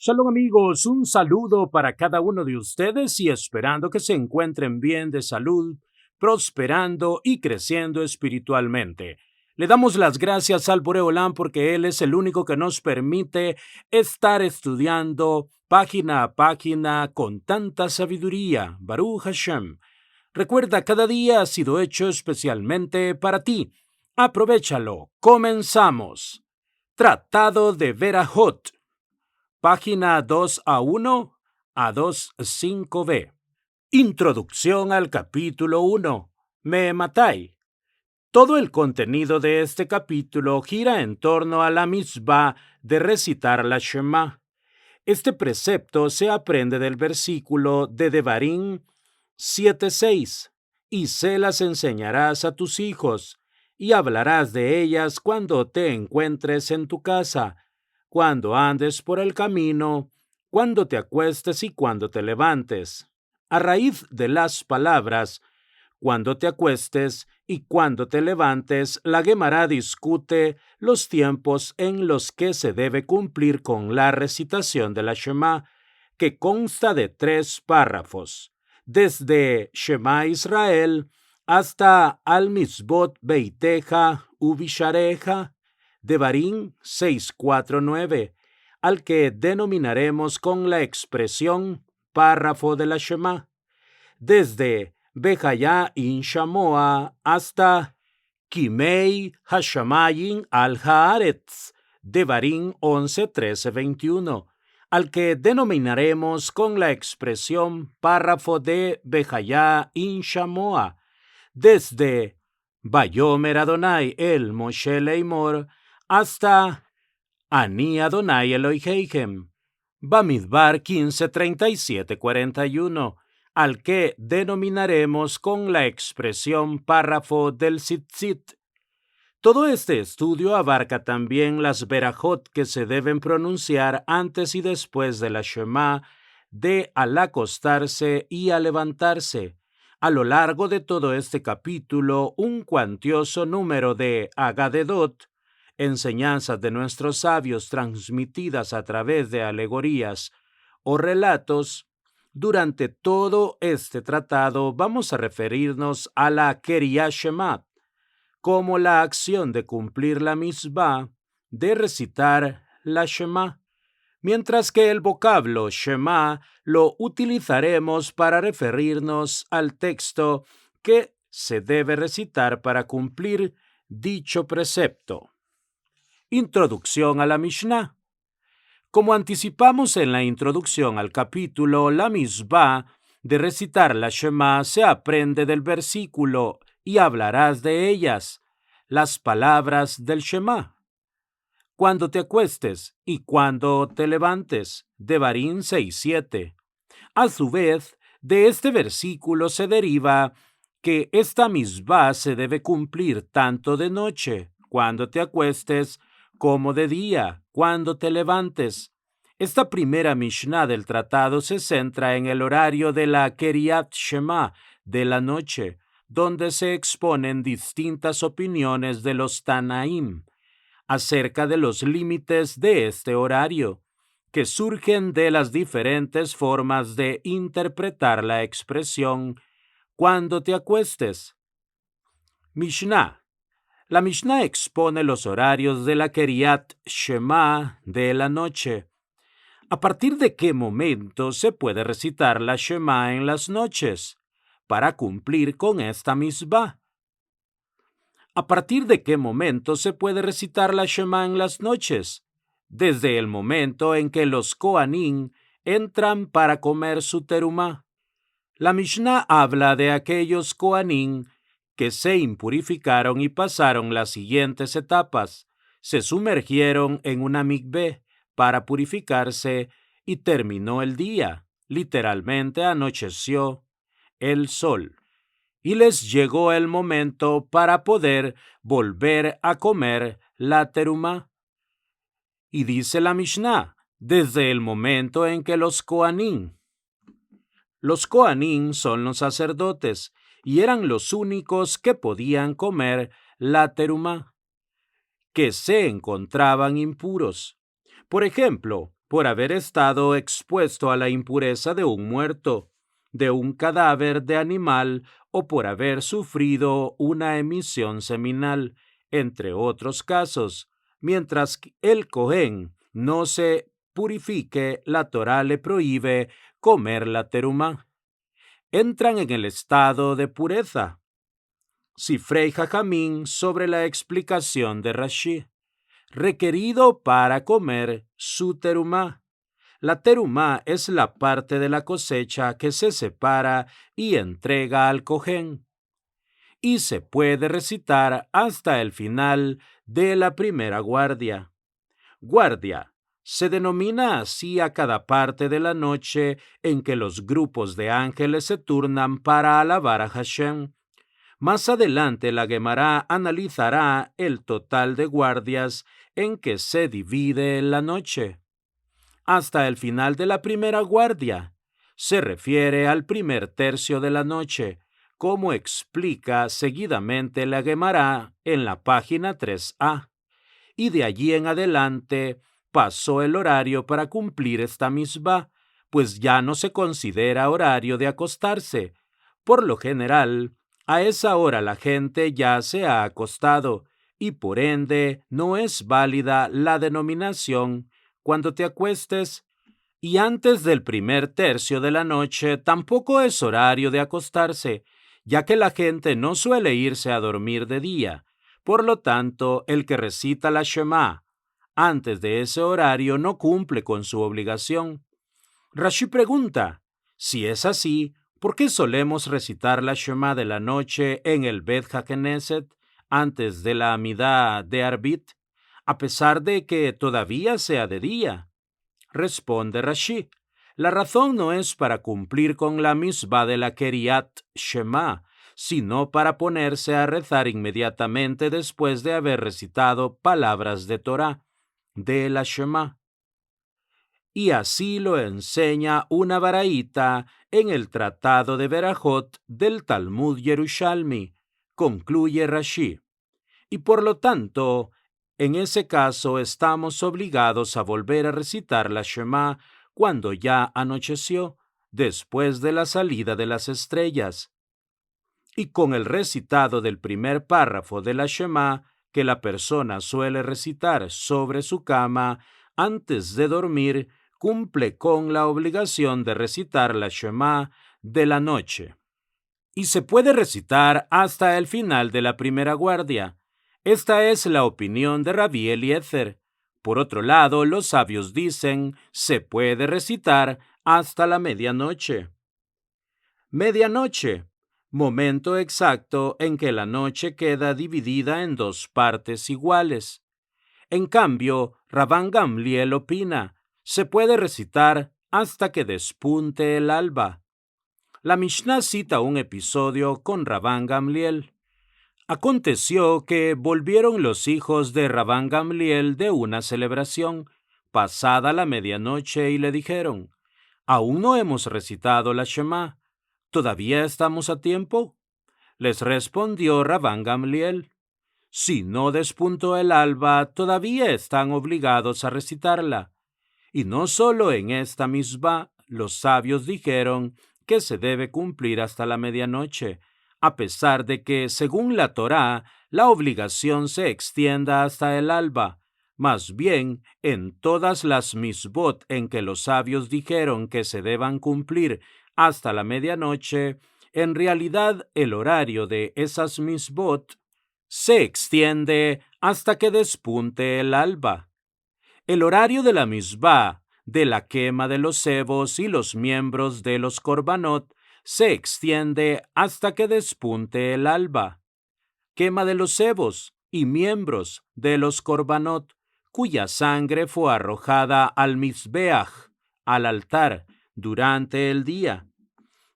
Shalom amigos, un saludo para cada uno de ustedes y esperando que se encuentren bien de salud, prosperando y creciendo espiritualmente. Le damos las gracias al Boreolán porque Él es el único que nos permite estar estudiando página a página con tanta sabiduría. Baruch Hashem. Recuerda, cada día ha sido hecho especialmente para ti. Aprovechalo. Comenzamos. Tratado de Berajot. Página 2A1 a 2.5b. Introducción al capítulo 1. Me matai. Todo el contenido de este capítulo gira en torno a la misbah de recitar la Shema. Este precepto se aprende del versículo de Devarim 7:6. Y se las enseñarás a tus hijos, y hablarás de ellas cuando te encuentres en tu casa, cuando andes por el camino, cuando te acuestes y cuando te levantes. A raíz de las palabras, cuando te acuestes y cuando te levantes, la Guemará discute los tiempos en los que se debe cumplir con la recitación de la Shema, que consta de 3 párrafos, desde Shema Israel hasta Al-Mizbot Beiteja Ubishareja, Devarim 6:4-9, al que denominaremos con la expresión párrafo de la Shema, desde Bejayá in Shamoa hasta Kimei Hashamayim al Haaretz, Devarim 11:13-21, al que denominaremos con la expresión párrafo de Bejayá in Shamoa, desde Bayomer Adonai el Moshe Leimor hasta Ani Adonai Eloheihem, Bamidbar 15:37-41, al que denominaremos con la expresión párrafo del Tzitzit. Todo este estudio abarca también las berajot que se deben pronunciar antes y después de la Shema, de al acostarse y al levantarse. A lo largo de todo este capítulo, un cuantioso número de agadedot, enseñanzas de nuestros sabios transmitidas a través de alegorías o relatos. Durante todo este tratado vamos a referirnos a la Quería Shema como la acción de cumplir la misbah, de recitar la Shema, mientras que el vocablo Shema lo utilizaremos para referirnos al texto que se debe recitar para cumplir dicho precepto. Introducción a la Mishnah. Como anticipamos en la introducción al capítulo, la misbah de recitar la Shema se aprende del versículo y hablarás de ellas, las palabras del Shema, cuando te acuestes y cuando te levantes, Devarim 6:7. A su vez, de este versículo se deriva que esta misbah se debe cumplir tanto de noche, cuando te acuestes, como de día, cuando te levantes. Esta primera Mishnah del tratado se centra en el horario de la Queriat Shema de la noche, donde se exponen distintas opiniones de los Tanaim acerca de los límites de este horario, que surgen de las diferentes formas de interpretar la expresión cuando te acuestes. Mishnah. La Mishnah expone los horarios de la Queriat Shema de la noche. ¿A partir de qué momento se puede recitar la Shema en las noches para cumplir con esta misbah? ¿A partir de qué momento se puede recitar la Shema en las noches? Desde el momento en que los Kohanim entran para comer su terumá. La Mishnah habla de aquellos Kohanim que se impurificaron y pasaron las siguientes etapas. Se sumergieron en una mikveh para purificarse y terminó el día. Literalmente anocheció el sol. Y les llegó el momento para poder volver a comer la terumá. Y dice la Mishnah, desde el momento en que los Kohanim son los sacerdotes, y eran los únicos que podían comer la terumá, que se encontraban impuros. Por ejemplo, por haber estado expuesto a la impureza de un muerto, de un cadáver de animal o por haber sufrido una emisión seminal, entre otros casos. Mientras que el Cohen no se purifique, la Torá le prohíbe comer la terumá. Entran en el estado de pureza. Sifrei Jajamín sobre la explicación de Rashi. Requerido para comer su terumá. La terumá es la parte de la cosecha que se separa y entrega al Cohen, y se puede recitar hasta el final de la primera guardia. Guardia. Se denomina así a cada parte de la noche en que los grupos de ángeles se turnan para alabar a Hashem. Más adelante la Guemará analizará el total de guardias en que se divide la noche. Hasta el final de la primera guardia se refiere al primer tercio de la noche, como explica seguidamente la Guemará en la página 3a. Y de allí en adelante pasó el horario para cumplir esta misbah, pues ya no se considera horario de acostarse. Por lo general, a esa hora la gente ya se ha acostado y por ende no es válida la denominación cuando te acuestes. Y antes del primer tercio de la noche tampoco es horario de acostarse, ya que la gente no suele irse a dormir de día. Por lo tanto, el que recita la Shema antes de ese horario no cumple con su obligación. Rashi pregunta, si es así, ¿por qué solemos recitar la Shema de la noche en el Bet HaKnesset antes de la Amidá de Arbit, a pesar de que todavía sea de día? Responde Rashi, la razón no es para cumplir con la misbah de la Keriat Shema, sino para ponerse a rezar inmediatamente después de haber recitado palabras de Torah, de la Shema. Y así lo enseña una baraíta en el Tratado de Berajot del Talmud Yerushalmi, concluye Rashi. Y por lo tanto, en ese caso estamos obligados a volver a recitar la Shema cuando ya anocheció, después de la salida de las estrellas. Y con el recitado del primer párrafo de la Shema que la persona suele recitar sobre su cama antes de dormir, cumple con la obligación de recitar la Shema de la noche. Y se puede recitar hasta el final de la primera guardia. Esta es la opinión de Rabbi Eliezer. Por otro lado, los sabios dicen, se puede recitar hasta la medianoche. Medianoche, momento exacto en que la noche queda dividida en dos partes iguales. En cambio, Rabban Gamliel opina, se puede recitar hasta que despunte el alba. La Mishnah cita un episodio con Rabban Gamliel. Aconteció que volvieron los hijos de Rabban Gamliel de una celebración, pasada la medianoche, y le dijeron, «Aún no hemos recitado la Shema. ¿Todavía estamos a tiempo?» Les respondió Rabban Gamliel, «Si no despuntó el alba, todavía están obligados a recitarla». Y no solo en esta misbah, los sabios dijeron que se debe cumplir hasta la medianoche, a pesar de que, según la Torá, la obligación se extienda hasta el alba. Más bien, en todas las misbot en que los sabios dijeron que se deban cumplir hasta la medianoche, en realidad el horario de esas misbot se extiende hasta que despunte el alba. El horario de la misbah, de la quema de los cebos y los miembros de los korbanot, se extiende hasta que despunte el alba. Quema de los cebos y miembros de los korbanot, cuya sangre fue arrojada al mizbeach, al altar, durante el día.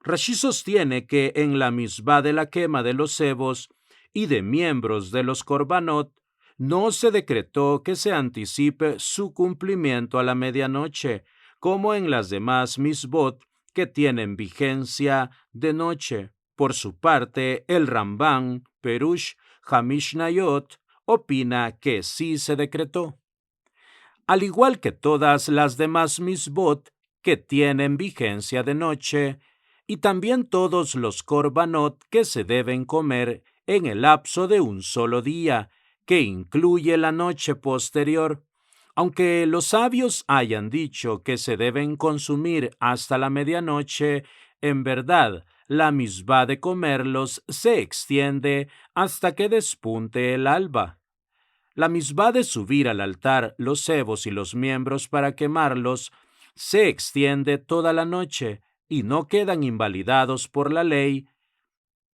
Rashi sostiene que en la misbah de la quema de los cebos y de miembros de los korbanot, no se decretó que se anticipe su cumplimiento a la medianoche, como en las demás misbot que tienen vigencia de noche. Por su parte, el Rambam, Perush Hamishnayot, opina que sí se decretó. al igual que todas las demás misbot que tienen vigencia de noche, y también todos los korbanot que se deben comer en el lapso de un solo día, que incluye la noche posterior. Aunque los sabios hayan dicho que se deben consumir hasta la medianoche, en verdad, la misbá de comerlos se extiende hasta que despunte el alba. La misbá de subir al altar los cebos y los miembros para quemarlos se extiende toda la noche y no quedan invalidados por la ley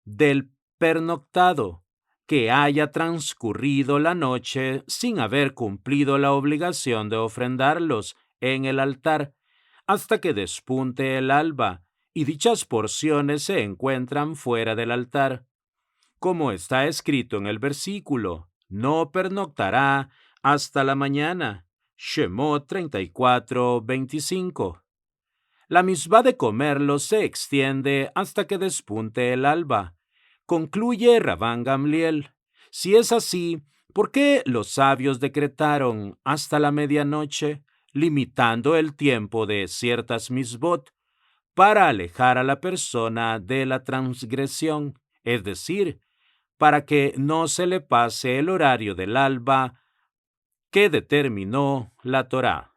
del pernoctado que haya transcurrido la noche sin haber cumplido la obligación de ofrendarlos en el altar hasta que despunte el alba, y dichas porciones se encuentran fuera del altar. Como está escrito en el versículo, no pernoctará hasta la mañana. Shemot 34:25. La misbá de comerlos se extiende hasta que despunte el alba. Concluye Rabán Gamliel. Si es así, ¿por qué los sabios decretaron hasta la medianoche, limitando el tiempo de ciertas misbot para alejar a la persona de la transgresión, es decir, para que no se le pase el horario del alba que determinó la Torá?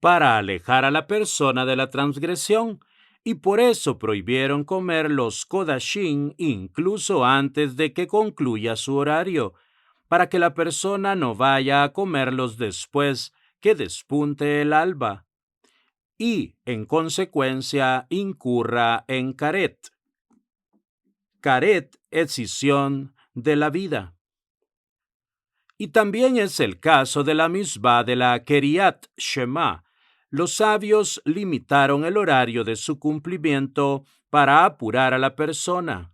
Para alejar a la persona de la transgresión, y por eso prohibieron comer los kodashim incluso antes de que concluya su horario, para que la persona no vaya a comerlos después que despunte el alba, y, en consecuencia, incurra en karet. Karet, escisión de la vida. Y también es el caso de la misbá de la Keriat Shema. Los sabios limitaron el horario de su cumplimiento para apurar a la persona,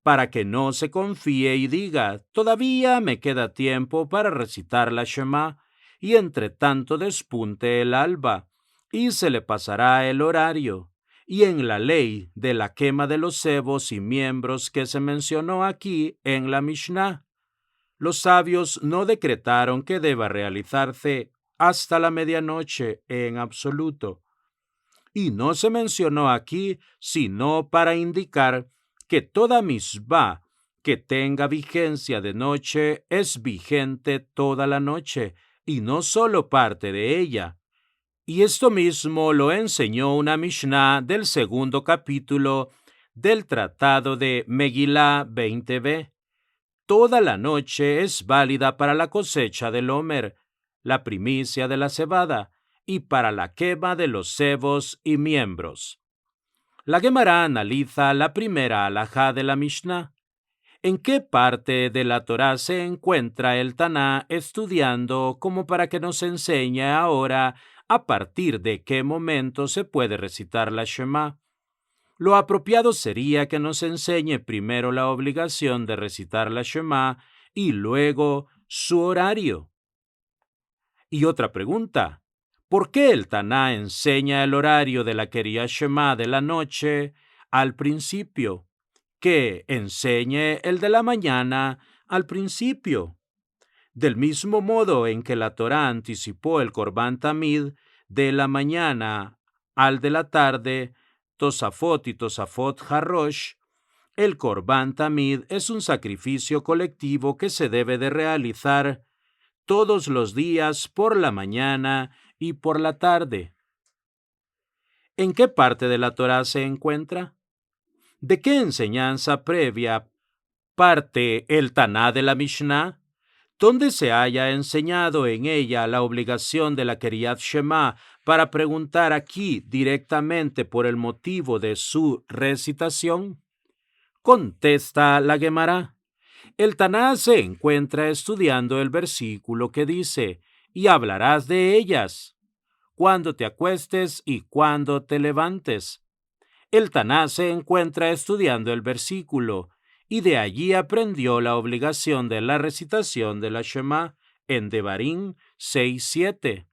para que no se confíe y diga, todavía me queda tiempo para recitar la Shema, y entre tanto despunte el alba, y se le pasará el horario. Y en la ley de la quema de los cebos y miembros que se mencionó aquí en la Mishnah, los sabios no decretaron que deba realizarse hasta la medianoche en absoluto. Y no se mencionó aquí sino para indicar que toda misbá que tenga vigencia de noche es vigente toda la noche, y no solo parte de ella. Y esto mismo lo enseñó una Mishnah del segundo capítulo del Tratado de Megilá 20b. Toda la noche es válida para la cosecha del homer, la primicia de la cebada, y para la quema de los cebos y miembros. La Gemara analiza la primera alajá de la Mishnah. ¿En qué parte de la Torá se encuentra el Taná estudiando como para que nos enseñe ahora a partir de qué momento se puede recitar la Shema? Lo apropiado sería que nos enseñe primero la obligación de recitar la Shema y luego su horario. Y otra pregunta, ¿por qué el Taná enseña el horario de la Quería Shema de la noche al principio, que enseñe el de la mañana al principio? Del mismo modo en que la Torá anticipó el Corbán Tamid de la mañana al de la tarde, Tosafot y Tosafot Harrosh, el Corbán Tamid es un sacrificio colectivo que se debe de realizar todos los días por la mañana y por la tarde. ¿En qué parte de la Torá se encuentra? ¿De qué enseñanza previa parte el Taná de la Mishnah? ¿Dónde se haya enseñado en ella la obligación de la Queriat Shema para preguntar aquí directamente por el motivo de su recitación? Contesta la Gemara. El Taná se encuentra estudiando el versículo que dice, y hablarás de ellas, cuando te acuestes y cuando te levantes. El Taná se encuentra estudiando el versículo, y de allí aprendió la obligación de la recitación de la Shema en Devarim 6:7,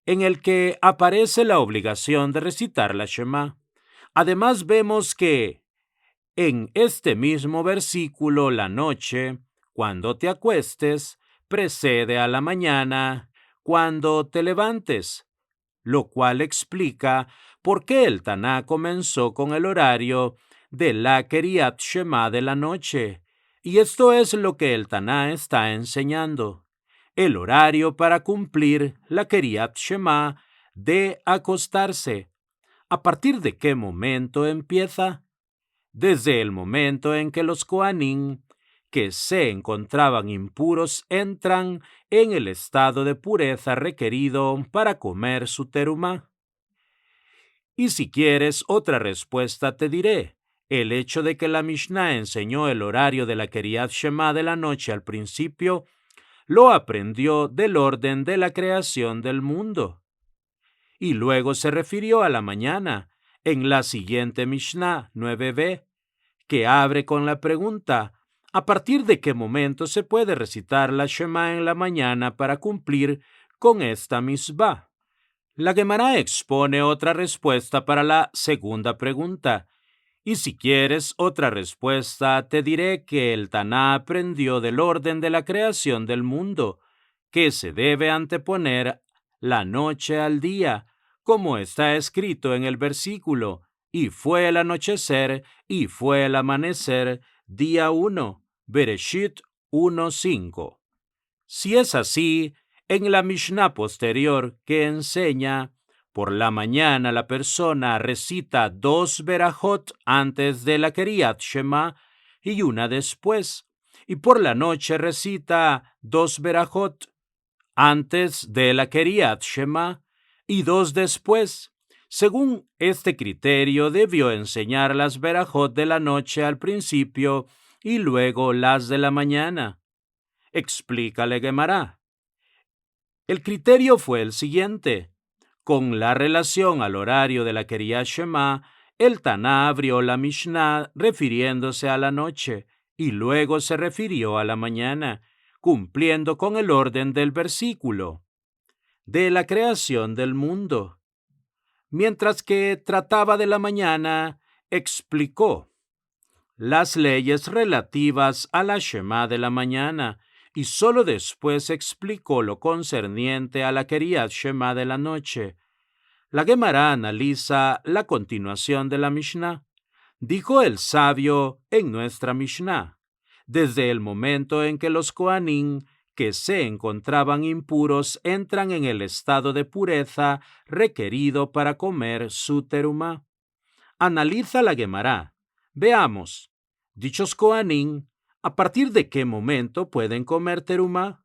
en el que aparece la obligación de recitar la Shema. Además vemos que en este mismo versículo la noche, cuando te acuestes, precede a la mañana cuando te levantes, lo cual explica por qué el Taná comenzó con el horario de la Kriyat Shema de la noche. Y esto es lo que el Taná está enseñando: el horario para cumplir la Kriyat Shema de acostarse. ¿A partir de qué momento empieza? Desde el momento en que los Kohanim que se encontraban impuros entran en el estado de pureza requerido para comer su terumá. Y si quieres otra respuesta te diré: el hecho de que la Mishnah enseñó el horario de la Kriyat Shema de la noche al principio, lo aprendió del orden de la creación del mundo. Y luego se refirió a la mañana en la siguiente Mishnah 9b, que abre con la pregunta: ¿a partir de qué momento se puede recitar la Shema en la mañana para cumplir con esta misbah? La Gemara expone otra respuesta para la segunda pregunta. Y si quieres otra respuesta, te diré que el Taná aprendió del orden de la creación del mundo, que se debe anteponer la noche al día, como está escrito en el versículo: y fue el anochecer y fue el amanecer, día 1, Bereshit 1:5. Si es así, en la Mishnah posterior que enseña: por la mañana la persona recita 2 berajot antes de la Kriyat Shema y una después, y por la noche recita 2 berajot antes de la Kriyat Shema y 2 después. Según este criterio, debió enseñar las berajot de la noche al principio y luego las de la mañana. Explícale Gemara. El criterio fue el siguiente: con la relación al horario de la Kriyat Shema, el Taná abrió la Mishnah refiriéndose a la noche y luego se refirió a la mañana, cumpliendo con el orden del versículo de la creación del mundo. Mientras que trataba de la mañana, explicó las leyes relativas a la Shema de la mañana, y solo después explicó lo concerniente a la Kriyat Shema de la noche. La Gemara analiza la continuación de la Mishnah. Dijo el sabio en nuestra Mishnah: desde el momento en que los Kohanim que se encontraban impuros entran en el estado de pureza requerido para comer su terumá. Analiza la Gemara. Veamos, dichos Kohanim, ¿a partir de qué momento pueden comer terumá?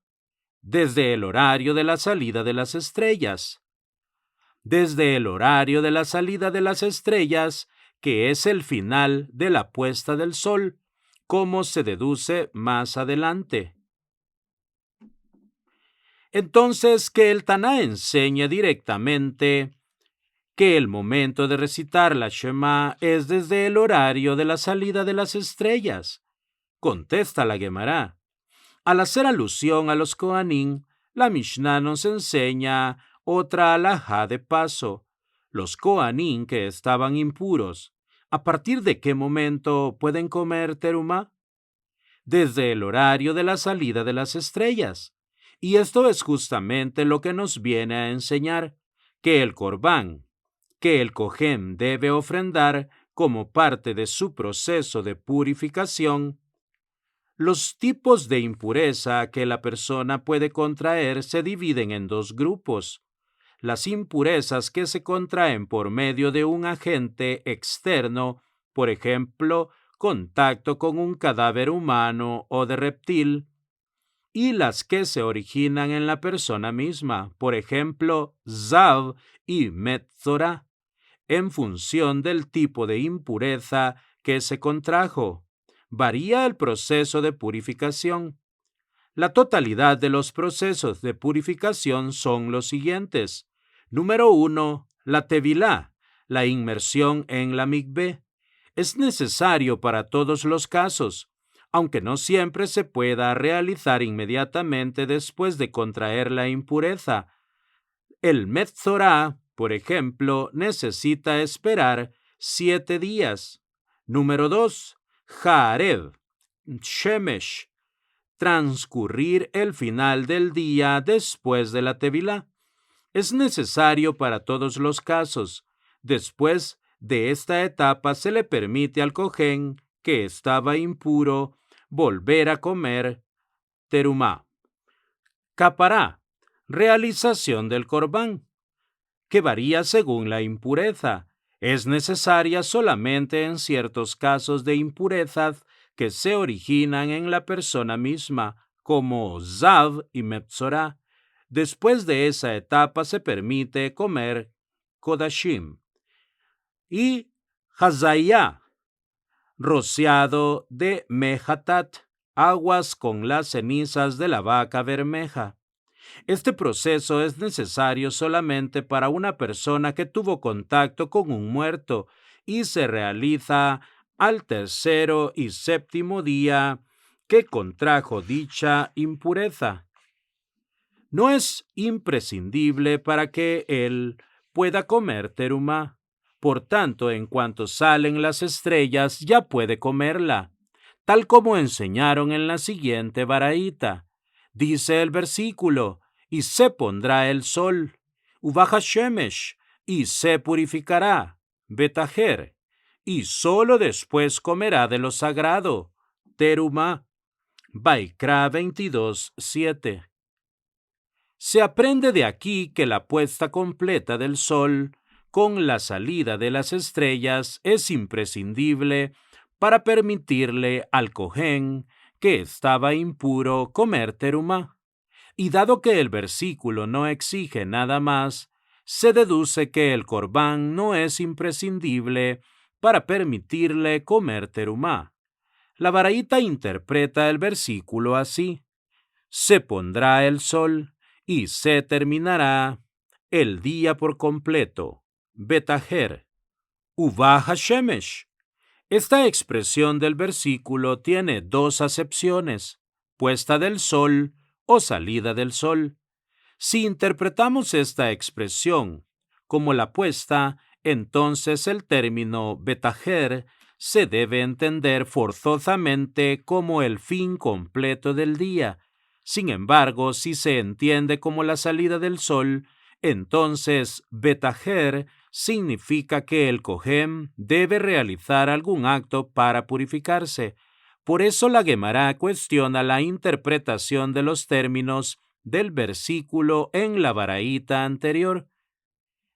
Desde el horario de la salida de las estrellas. Desde el horario de la salida de las estrellas, que es el final de la puesta del sol, como se deduce más adelante. Entonces, que el Taná enseñe directamente que el momento de recitar la Shema es desde el horario de la salida de las estrellas. Contesta la Gemara. Al hacer alusión a los Kohanim, la Mishnah nos enseña otra alajá de paso. Los Kohanim que estaban impuros, ¿a partir de qué momento pueden comer terumá? Desde el horario de la salida de las estrellas. Y esto es justamente lo que nos viene a enseñar, que el corbán, que el cohen debe ofrendar como parte de su proceso de purificación. Los tipos de impureza que la persona puede contraer se dividen en 2 grupos: las impurezas que se contraen por medio de un agente externo, por ejemplo, contacto con un cadáver humano o de reptil, y las que se originan en la persona misma, por ejemplo, Zav y Metzorah, en función del tipo de impureza que se contrajo. Varía el proceso de purificación. La totalidad de los procesos de purificación son los siguientes. Número 1. La tevilá, la inmersión en la mikvé. Es necesario para todos los casos, aunque no siempre se pueda realizar inmediatamente después de contraer la impureza. El Metzorah, por ejemplo, necesita esperar 7 días. Número 2. Haarev, Shemesh, transcurrir el final del día después de la tevilá. Es necesario para todos los casos. Después de esta etapa se le permite al cojén que estaba impuro volver a comer terumá. Capará, realización del corbán, que varía según la impureza. Es necesaria solamente en ciertos casos de impurezas que se originan en la persona misma, como Zav y Metzorá. Después de esa etapa se permite comer Kodashim. Y Hazayá, rociado de Mehatat, aguas con las cenizas de la vaca bermeja. Este proceso es necesario solamente para una persona que tuvo contacto con un muerto y se realiza al tercero y séptimo día que contrajo dicha impureza. No es imprescindible para que él pueda comer terumá. Por tanto, en cuanto salen las estrellas, ya puede comerla, tal como enseñaron en la siguiente baraíta. Dice el versículo, y se pondrá el sol, ubaja shemesh, y se purificará, betajer, y solo después comerá de lo sagrado, terumá. Baikra 22:7. Se aprende de aquí que la puesta completa del sol con la salida de las estrellas es imprescindible para permitirle al cojén que estaba impuro comer terumá. Y dado que el versículo no exige nada más, se deduce que el corbán no es imprescindible para permitirle comer terumá. La baraíta interpreta el versículo así: se pondrá el sol y se terminará el día por completo. Betajer, Ubá Hashemesh. Esta expresión del versículo tiene dos acepciones: puesta del sol o salida del sol. Si interpretamos esta expresión como la puesta, entonces el término betajer se debe entender forzosamente como el fin completo del día. Sin embargo, si se entiende como la salida del sol, entonces betajer significa que el cohen debe realizar algún acto para purificarse. Por eso la Guemará cuestiona la interpretación de los términos del versículo en la baraíta anterior.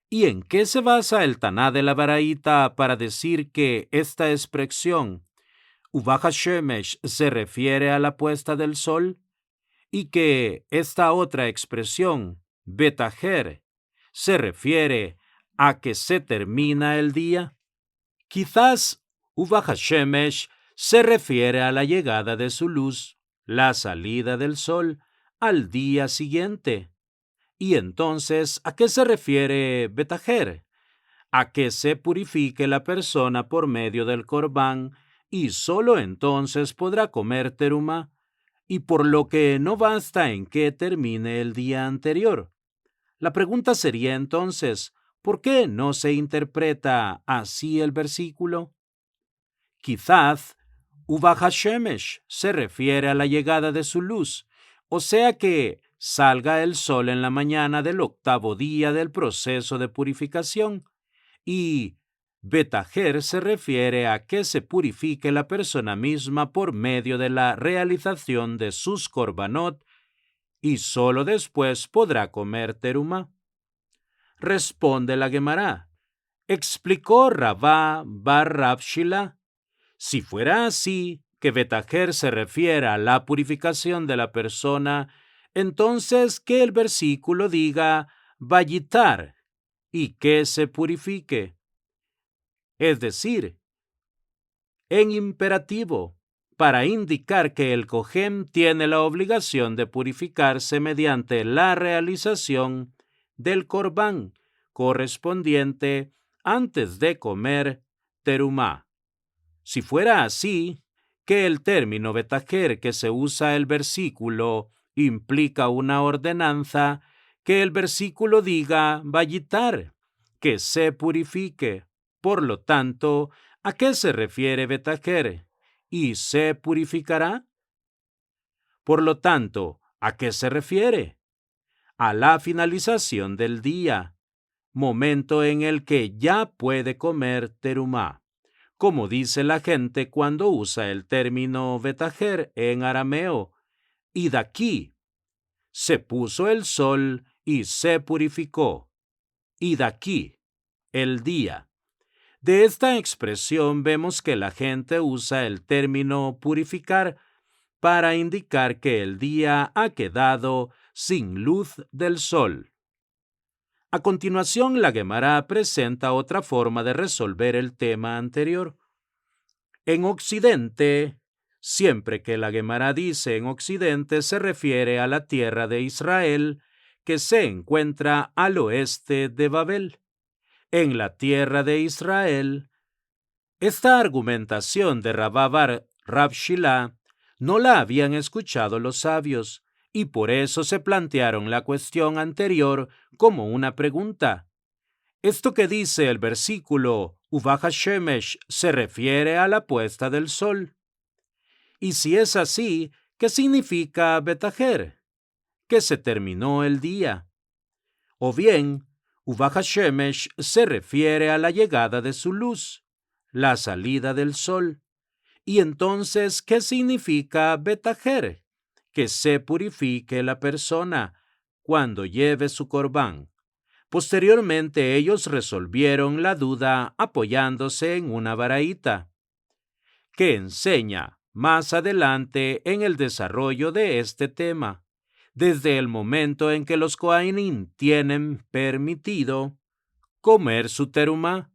¿Y en qué se basa el Taná de la baraíta para decir que esta expresión, Ubá Hashemesh, se refiere a la puesta del sol? Y que esta otra expresión, betajer, se refiere a que se termina el día. Quizás Ubá Hashemesh se refiere a la llegada de su luz, la salida del sol, al día siguiente. Y entonces, ¿a qué se refiere betajer? A que se purifique la persona por medio del corbán y solo entonces podrá comer terumá, y por lo que no basta en que termine el día anterior. La pregunta sería entonces, ¿por qué no se interpreta así el versículo? Quizás Ubá Hashemesh se refiere a la llegada de su luz, o sea que salga el sol en la mañana del octavo día del proceso de purificación, y betajer se refiere a que se purifique la persona misma por medio de la realización de sus korbanot, y solo después podrá comer terumá. Responde la Guemará. Explicó Rabá bar Rab Shila: si fuera así, que betajer se refiere a la purificación de la persona, entonces que el versículo diga vayitar y que se purifique. Es decir, en imperativo, para indicar que el cohen tiene la obligación de purificarse mediante la realización del corbán correspondiente antes de comer terumá. Si fuera así, que el término betajer que se usa el versículo implica una ordenanza, que el versículo diga vayitar, que se purifique. Por lo tanto, ¿a qué se refiere betajer? ¿Y se purificará? Por lo tanto, ¿a qué se refiere? A la finalización del día, momento en el que ya puede comer terumá, como dice la gente cuando usa el término betajer en arameo, y de aquí se puso el sol y se purificó, y de aquí el día. De esta expresión vemos que la gente usa el término purificar para indicar que el día ha quedado sin luz del sol. A continuación, la Guemará presenta otra forma de resolver el tema anterior. En Occidente, siempre que la Guemará dice en Occidente, se refiere a la tierra de Israel, que se encuentra al oeste de Babel. En la tierra de Israel, esta argumentación de Rababar Rab Shilá no la habían escuchado los sabios, y por eso se plantearon la cuestión anterior como una pregunta. Esto que dice el versículo Ubah Hashemesh se refiere a la puesta del sol. Y si es así, ¿qué significa Betajer? Que se terminó el día. O bien, Ubah Hashemesh se refiere a la llegada de su luz, la salida del sol. Y entonces, ¿qué significa Betajer? Que se purifique la persona cuando lleve su corbán. Posteriormente ellos resolvieron la duda apoyándose en una baraita, que enseña más adelante en el desarrollo de este tema, desde el momento en que los Kohanim tienen permitido comer su terumá,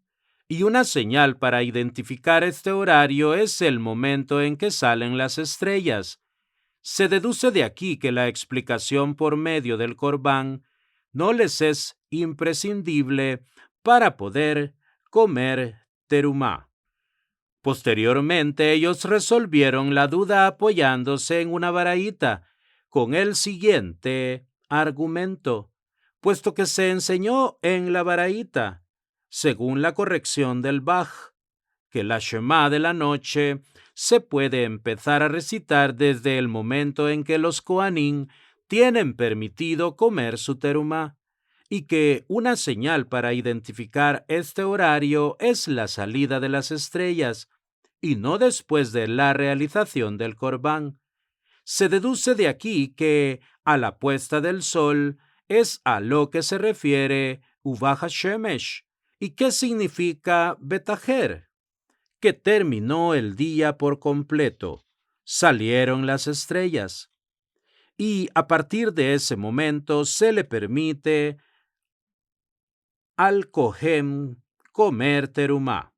y una señal para identificar este horario es el momento en que salen las estrellas. Se deduce de aquí que la explicación por medio del corbán no les es imprescindible para poder comer terumá. Posteriormente, ellos resolvieron la duda apoyándose en una baraita con el siguiente argumento, puesto que se enseñó en la baraita, según la corrección del Baj, que la Shema de la noche se puede empezar a recitar desde el momento en que los Kohanim tienen permitido comer su terumá, y que una señal para identificar este horario es la salida de las estrellas, y no después de la realización del corbán. Se deduce de aquí que a la puesta del sol es a lo que se refiere Ubah Hashemesh. ¿Y qué significa Betajer? Que terminó el día por completo, salieron las estrellas. Y a partir de ese momento se le permite al Kohen comer terumá.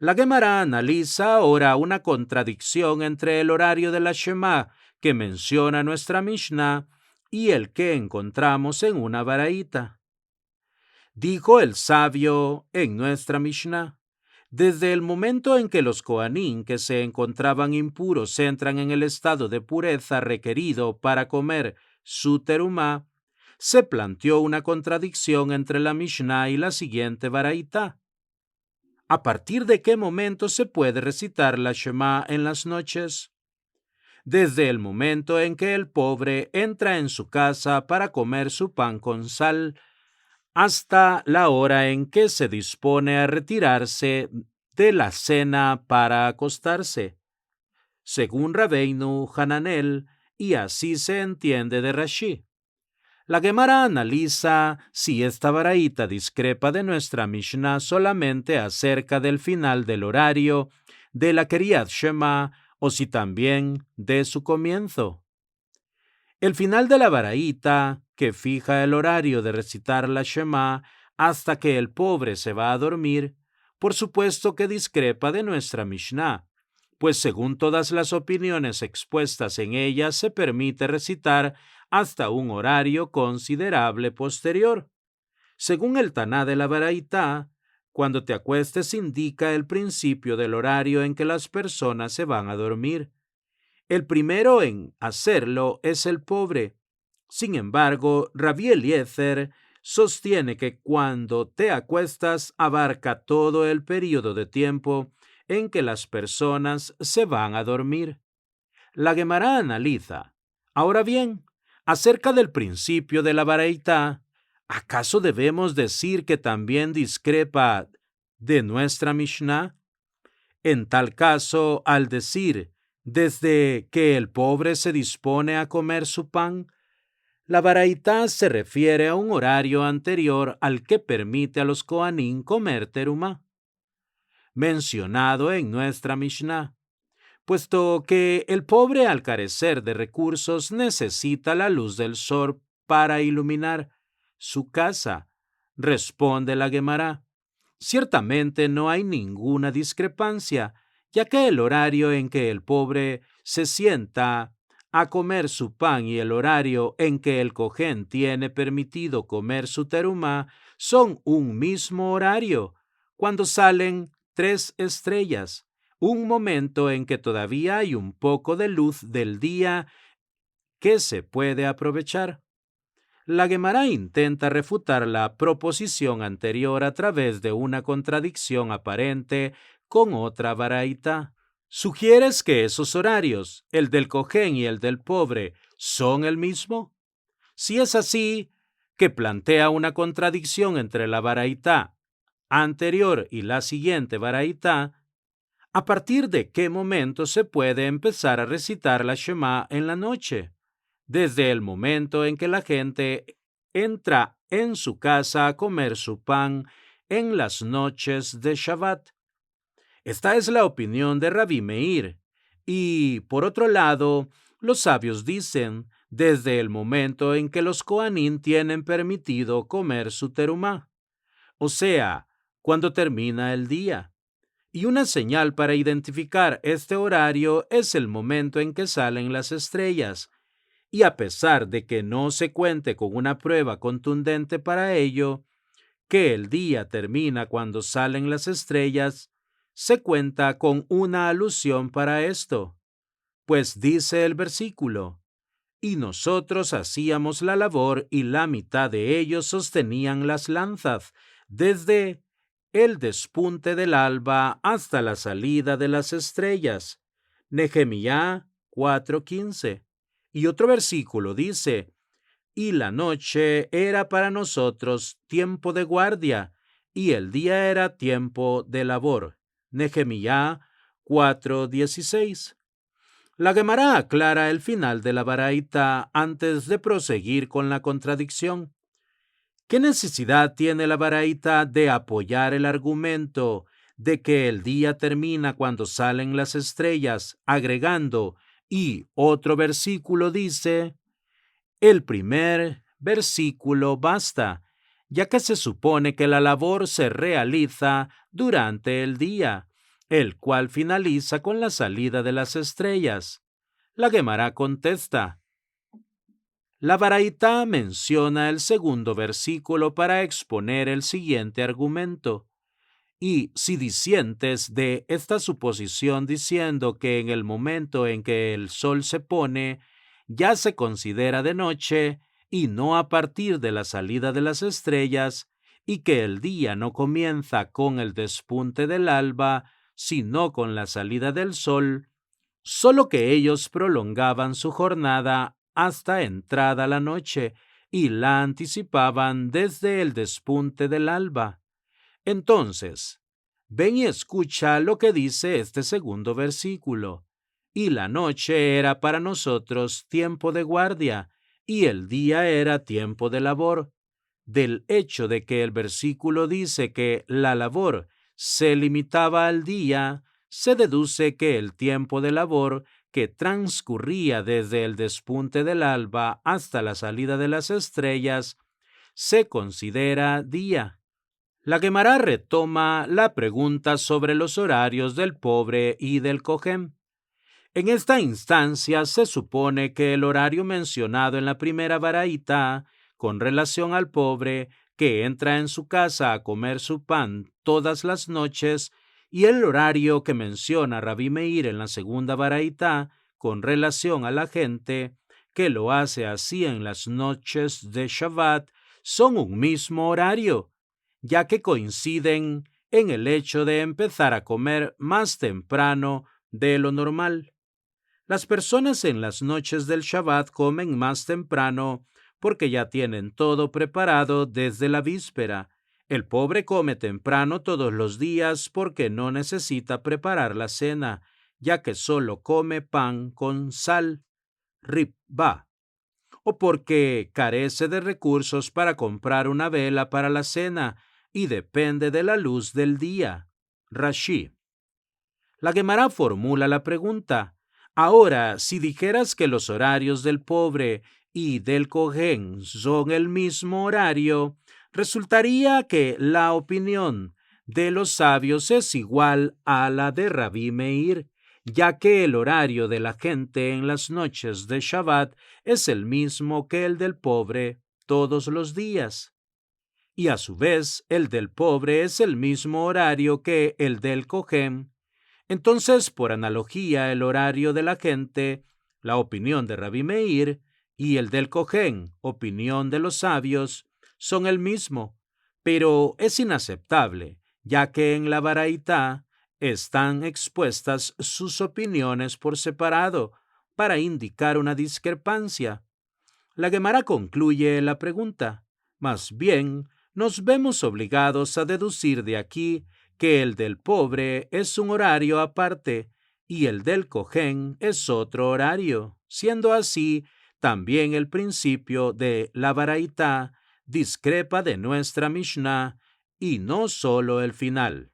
La Guemará analiza ahora una contradicción entre el horario de la Shema que menciona nuestra Mishnah y el que encontramos en una baraita. Dijo el sabio en nuestra Mishnah: desde el momento en que los Kohanim que se encontraban impuros entran en el estado de pureza requerido para comer su terumá, se planteó una contradicción entre la Mishnah y la siguiente baraita. ¿A partir de qué momento se puede recitar la Shema en las noches? Desde el momento en que el pobre entra en su casa para comer su pan con sal, hasta la hora en que se dispone a retirarse de la cena para acostarse, según Rabbeinu Hananel, y así se entiende de Rashi. La Guemará analiza si esta baraita discrepa de nuestra Mishnah solamente acerca del final del horario de la Kriyat Shema o si también de su comienzo. El final de la baraita, que fija el horario de recitar la Shema hasta que el pobre se va a dormir, por supuesto que discrepa de nuestra Mishnah, pues según todas las opiniones expuestas en ella se permite recitar hasta un horario considerable posterior. Según el Taná de la Baraita, cuando te acuestes indica el principio del horario en que las personas se van a dormir. El primero en hacerlo es el pobre. Sin embargo, Rabbi Eliezer sostiene que cuando te acuestas abarca todo el período de tiempo en que las personas se van a dormir. La Guemará analiza. Ahora bien, acerca del principio de la Baraitá, ¿acaso debemos decir que también discrepa de nuestra Mishnah? En tal caso, al decir, desde que el pobre se dispone a comer su pan, la Baraitá se refiere a un horario anterior al que permite a los Kohanim comer terumá, mencionado en nuestra Mishnah, puesto que el pobre al carecer de recursos necesita la luz del sol para iluminar su casa, responde la Guemará. Ciertamente no hay ninguna discrepancia, ya que el horario en que el pobre se sienta a comer su pan y el horario en que el cojén tiene permitido comer su terumá son un mismo horario, cuando salen 3 estrellas, un momento en que todavía hay un poco de luz del día que se puede aprovechar. La Guemará intenta refutar la proposición anterior a través de una contradicción aparente con otra baraita. ¿Sugieres que esos horarios, el del cojén y el del pobre, son el mismo? Si es así, que plantea una contradicción entre la baraita anterior y la siguiente baraita, ¿a partir de qué momento se puede empezar a recitar la Shema en la noche? Desde el momento en que la gente entra en su casa a comer su pan en las noches de Shabbat. Esta es la opinión de Rabbi Meir. Y, por otro lado, los sabios dicen, desde el momento en que los Kohanim tienen permitido comer su terumá, o sea, cuando termina el día. Y una señal para identificar este horario es el momento en que salen las estrellas. Y a pesar de que no se cuente con una prueba contundente para ello, que el día termina cuando salen las estrellas, se cuenta con una alusión para esto. Pues dice el versículo, y nosotros hacíamos la labor y la mitad de ellos sostenían las lanzas, desde el despunte del alba hasta la salida de las estrellas. Nehemías 4:15. Y otro versículo dice, y la noche era para nosotros tiempo de guardia, y el día era tiempo de labor. Nehemías 4:16. La Guemará aclara el final de la baraita antes de proseguir con la contradicción. ¿Qué necesidad tiene la baraita de apoyar el argumento de que el día termina cuando salen las estrellas, agregando, y otro versículo dice, el primer versículo basta, ya que se supone que la labor se realiza durante el día, el cual finaliza con la salida de las estrellas? La Guemará contesta. La Baraitá menciona el segundo versículo para exponer el siguiente argumento. Y si disientes de esta suposición diciendo que en el momento en que el sol se pone, ya se considera de noche y no a partir de la salida de las estrellas, y que el día no comienza con el despunte del alba, sino con la salida del sol, solo que ellos prolongaban su jornada hasta entrada la noche y la anticipaban desde el despunte del alba. Entonces, ven y escucha lo que dice este segundo versículo. Y la noche era para nosotros tiempo de guardia, y el día era tiempo de labor. Del hecho de que el versículo dice que la labor se limitaba al día, se deduce que el tiempo de labor que transcurría desde el despunte del alba hasta la salida de las estrellas se considera día. La Guemará retoma la pregunta sobre los horarios del pobre y del cojén. En esta instancia se supone que el horario mencionado en la primera baraita con relación al pobre que entra en su casa a comer su pan todas las noches y el horario que menciona Rabbi Meir en la segunda baraita con relación a la gente que lo hace así en las noches de Shabbat son un mismo horario, ya que coinciden en el hecho de empezar a comer más temprano de lo normal. Las personas en las noches del Shabbat comen más temprano porque ya tienen todo preparado desde la víspera. El pobre come temprano todos los días porque no necesita preparar la cena, ya que solo come pan con sal, ribba, o porque carece de recursos para comprar una vela para la cena y depende de la luz del día. Rashi. La Gemara formula la pregunta: ahora, si dijeras que los horarios del pobre y del Cohen son el mismo horario, resultaría que la opinión de los sabios es igual a la de Rabí Meir, ya que el horario de la gente en las noches de Shabbat es el mismo que el del pobre todos los días. Y a su vez, el del pobre es el mismo horario que el del Cohen. Entonces, por analogía, el horario de la gente, la opinión de Rabí Meir, y el del Cohen, opinión de los sabios, son el mismo, pero es inaceptable, ya que en la Baraitá están expuestas sus opiniones por separado para indicar una discrepancia. La Gemara concluye la pregunta. Más bien, nos vemos obligados a deducir de aquí que el del pobre es un horario aparte y el del Cohen es otro horario. Siendo así, también el principio de la Baraitá discrepa de nuestra Mishnah y no solo el final.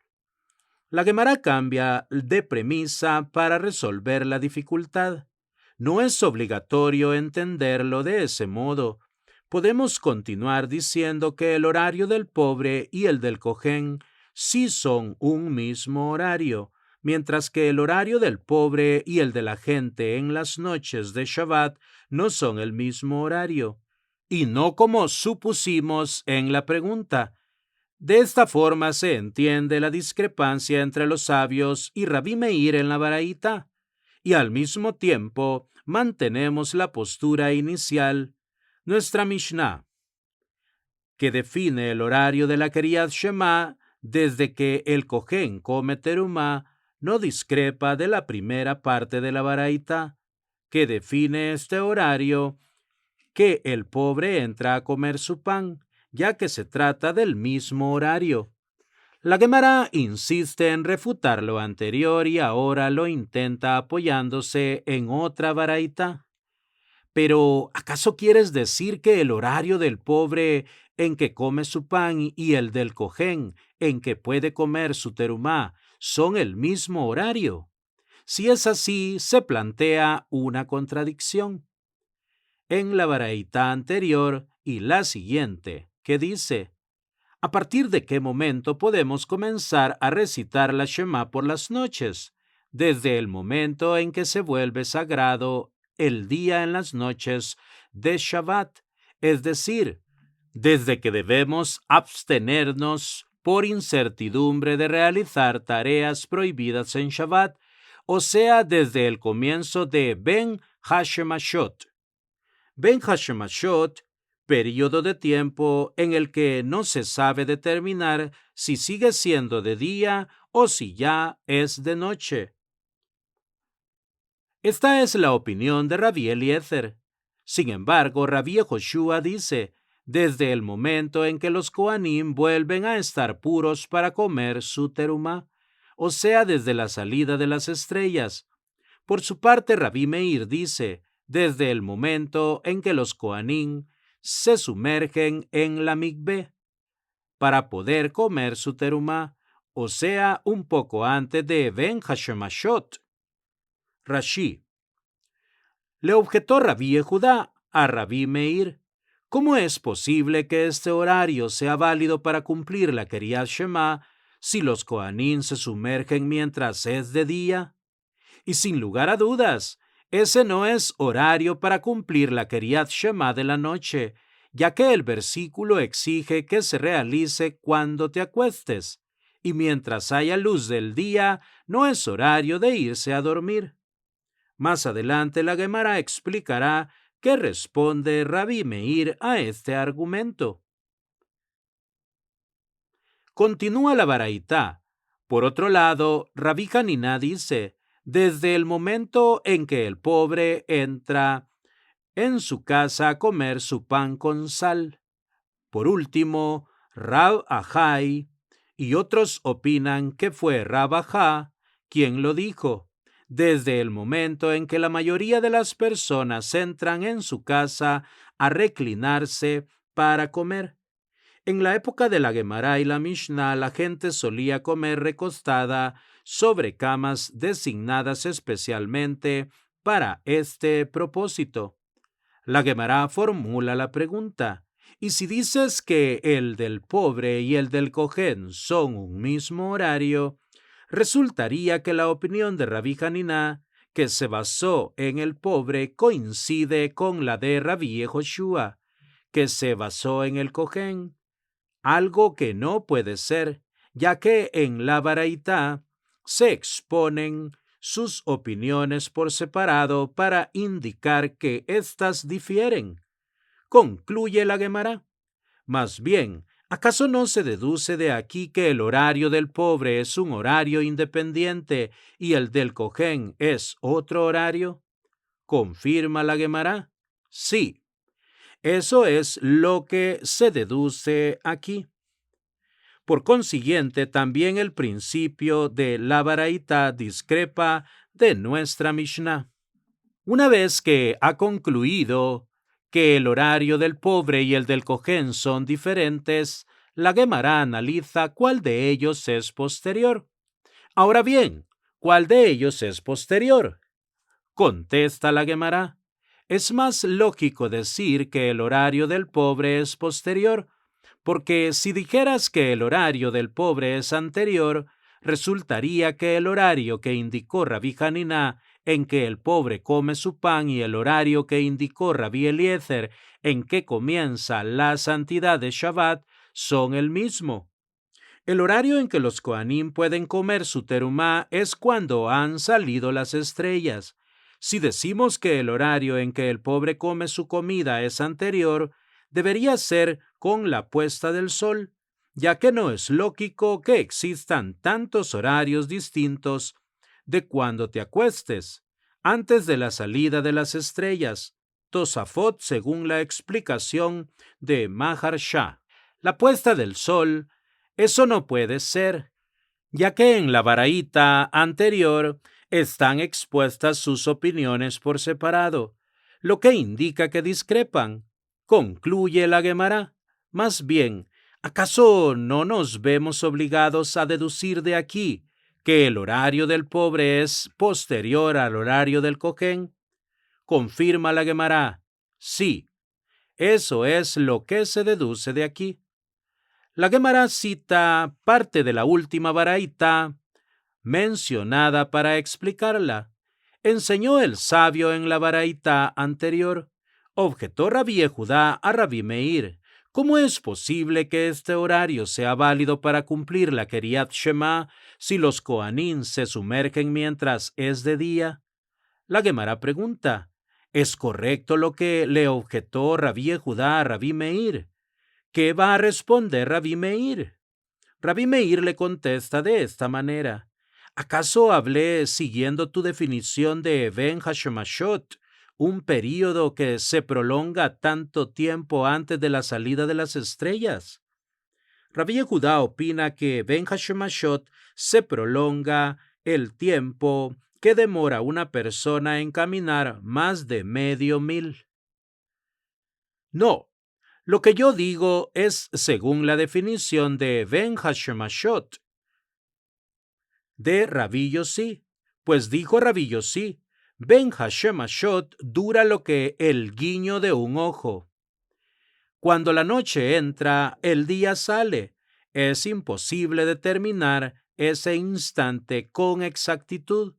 La Gemara cambia de premisa para resolver la dificultad. No es obligatorio entenderlo de ese modo. Podemos continuar diciendo que el horario del pobre y el del Cohen sí son un mismo horario, mientras que el horario del pobre y el de la gente en las noches de Shabbat no son el mismo horario, y no como supusimos en la pregunta. De esta forma se entiende la discrepancia entre los sabios y Rabí Meir en la Baraitá, y al mismo tiempo mantenemos la postura inicial, nuestra Mishnah, que define el horario de la Kriyat Shema desde que el Cohen come terumá, no discrepa de la primera parte de la Baraitá, que define este horario que el pobre entra a comer su pan, ya que se trata del mismo horario. La Gemara insiste en refutar lo anterior y ahora lo intenta apoyándose en otra baraita. Pero, ¿acaso quieres decir que el horario del pobre en que come su pan y el del Cohen en que puede comer su terumá son el mismo horario? Si es así, se plantea una contradicción en la baraita anterior y la siguiente, que dice: ¿a partir de qué momento podemos comenzar a recitar la Shema por las noches? Desde el momento en que se vuelve sagrado el día en las noches de Shabbat, es decir, desde que debemos abstenernos por incertidumbre de realizar tareas prohibidas en Shabbat, o sea, desde el comienzo de Ben Hashemashot. Ben Hashemashot, periodo de tiempo en el que no se sabe determinar si sigue siendo de día o si ya es de noche. Esta es la opinión de Rabí Eliezer. Sin embargo, Rabí Yehoshua dice: desde el momento en que los Kohanim vuelven a estar puros para comer su terumá, o sea, desde la salida de las estrellas. Por su parte, Rabí Meir dice: desde el momento en que los Kohanim se sumergen en la mikveh para poder comer su terumá, o sea, un poco antes de Ben Hashemashot. Rashi. Le objetó Rabí Yehudá a Rabí Meir: ¿cómo es posible que este horario sea válido para cumplir la Kriyat Shema si los Kohanim se sumergen mientras es de día? Y sin lugar a dudas, ese no es horario para cumplir la Kriyat Shema de la noche, ya que el versículo exige que se realice cuando te acuestes, y mientras haya luz del día, no es horario de irse a dormir. Más adelante la Gemara explicará qué responde Rabí Meir a este argumento. Continúa la baraitá. Por otro lado, Rabí Hanina dice: desde el momento en que el pobre entra en su casa a comer su pan con sal. Por último, Rab Ajai y otros opinan que fue Rab Ajá quien lo dijo, desde el momento en que la mayoría de las personas entran en su casa a reclinarse para comer. En la época de la Gemara y la Mishnah, la gente solía comer recostada sobre camas designadas especialmente para este propósito. La Gemara formula la pregunta: ¿y si dices que el del pobre y el del cojén son un mismo horario? Resultaría que la opinión de Rabbi Hanina, que se basó en el pobre, coincide con la de Rabbi Yehoshua, que se basó en el cojén, algo que no puede ser, ya que en la Baraitá se exponen sus opiniones por separado para indicar que éstas difieren. Concluye la Gemara. Más bien, ¿acaso no se deduce de aquí que el horario del pobre es un horario independiente y el del cojén es otro horario? ¿Confirma la Gemara? Sí. Eso es lo que se deduce aquí. Por consiguiente, también el principio de la Baraitá discrepa de nuestra Mishnah. Una vez que ha concluido que el horario del pobre y el del cojén son diferentes, la Gemara analiza cuál de ellos es posterior. Ahora bien, ¿cuál de ellos es posterior? Contesta la Gemara. Es más lógico decir que el horario del pobre es posterior, porque si dijeras que el horario del pobre es anterior, resultaría que el horario que indicó Rabbi Hanina en que el pobre come su pan y el horario que indicó Rabbi Eliezer en que comienza la santidad de Shabbat son el mismo. El horario en que los Kohanim pueden comer su terumá es cuando han salido las estrellas. Si decimos que el horario en que el pobre come su comida es anterior, debería ser con la puesta del sol, ya que no es lógico que existan tantos horarios distintos de cuando te acuestes, antes de la salida de las estrellas. Tosafot según la explicación de Maharsha. La puesta del sol, eso no puede ser, ya que en la baraíta anterior están expuestas sus opiniones por separado, lo que indica que discrepan. Concluye la Gemara. Más bien, ¿acaso no nos vemos obligados a deducir de aquí que el horario del pobre es posterior al horario del cojén? Confirma la Gemara. Sí, eso es lo que se deduce de aquí. La Gemara cita parte de la última baraita mencionada para explicarla. Enseñó el sabio en la baraita anterior. Objetó Rabbi Yehudá a Rabbi Meir: ¿cómo es posible que este horario sea válido para cumplir la Queriat Shema si los Kohanim se sumergen mientras es de día? La Gemara pregunta: ¿es correcto lo que le objetó Rabbi Yehudá a Rabbi Meir? ¿Qué va a responder Rabbi Meir? Rabbi Meir le contesta de esta manera: ¿acaso hablé siguiendo tu definición de Ben Hashemashot, un período que se prolonga tanto tiempo antes de la salida de las estrellas? Rabbi Yehudá opina que Ben Hashemashot se prolonga el tiempo que demora una persona en caminar más de medio mil. No. Lo que yo digo es según la definición de Ben Hashemashot de Rabbi Yossi, pues dijo Rabbi Yossi: Ben Hashemashot dura lo que el guiño de un ojo. Cuando la noche entra, el día sale. Es imposible determinar ese instante con exactitud.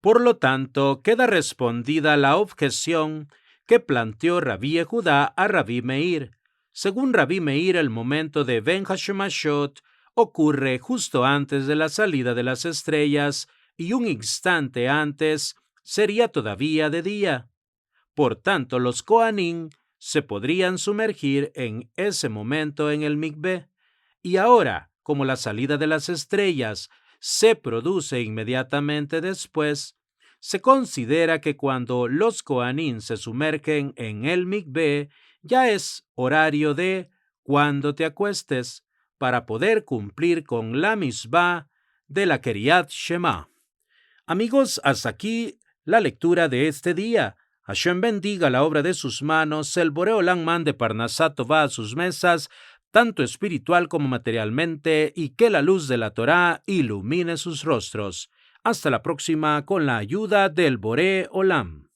Por lo tanto, queda respondida la objeción que planteó Rabbi Yehudá a Rabbi Meir. Según Rabbi Meir, el momento de Ben Hashemashot ocurre justo antes de la salida de las estrellas y un instante antes sería todavía de día. Por tanto, los Kohanim se podrían sumergir en ese momento en el mikveh. Y ahora, como la salida de las estrellas se produce inmediatamente después, Se considera que cuando los Kohanim se sumergen en el mikvé, ya es horario de cuando te acuestes para poder cumplir con la misbah de la Kriyat Shema. Amigos, hasta aquí la lectura de este día. Hashem bendiga la obra de sus manos, el Boré Olam mande Parnasá Tová a sus mesas, tanto espiritual como materialmente, y que la luz de la Torá ilumine sus rostros. Hasta la próxima con la ayuda del Boré Olam.